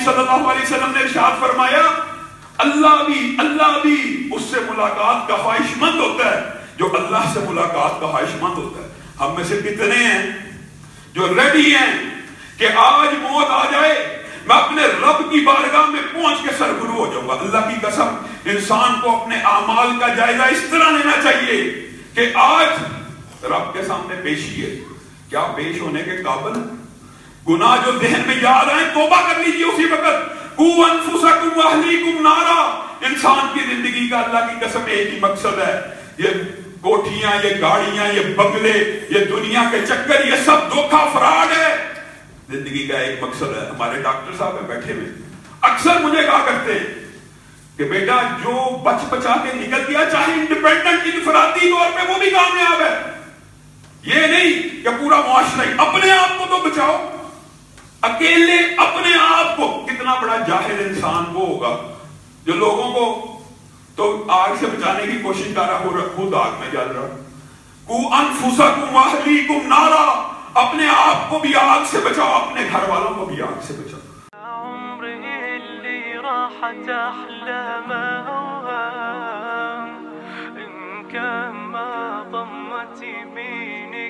کریم صلی اللہ علیہ وسلم نے ارشاد فرمایا اللہ بھی اس سے ملاقات کا خواہش مند ہوتا ہے جو اللہ سے ملاقات کا خواہش مند ہوتا ہے. ہم میں سے کتنے ہیں جو ریڈی ہیں کہ آج موت آ جائے میں اپنے رب کی بارگاہ میں پہنچ کے سرخرو ہو جاؤں گا. اللہ کی قسم انسان کو اپنے اعمال کا جائزہ اس طرح لینا چاہیے کہ آج رب کے سامنے پیشی ہے, کیا پیش ہونے کے قابل ہے؟ گناہ جو ذہن میں یاد آئے توبہ کر لیجیے اسی وقت. قُوْ أَنفُسَكُمْ وَأَهْلِيكُمْ نَارًا. انسان کی زندگی کا اللہ کی قسم ایک ہی مقصد ہے, یہ کوٹھیاں, یہ گاڑیاں, یہ بنگلے, یہ دنیا کے چکر, یہ سب دھوکہ فراڈ ہے. زندگی کا ایک مقصد ہے. ہمارے ڈاکٹر صاحب ہیں بیٹھے ہوئے, اکثر مجھے کہا کرتے ہیں کہ بیٹا جو بچ بچا کے نکل گیا چاہے انڈیپینڈنٹ انفرادی طور پہ وہ بھی کامیاب ہے. یہ نہیں کہ پورا معاشرہ ہی, اپنے آپ کو تو بچاؤ, اکیلے اپنے آپ کو. کتنا بڑا جاہل انسان وہ ہوگا جو لوگوں کو تو آگ سے بچانے کی کوشش کر رہا ہو, خود آگ میں جل رہا. قُوْ أَنفُسَكُمْ وَأَهْلِيكُمْ نَارًا. اپنے آپ کو بھی آگ سے بچاؤ, اپنے گھر والوں کو بھی آگ سے بچاؤ. راحت أحلام أوهام إن كان ما ضمت يمينك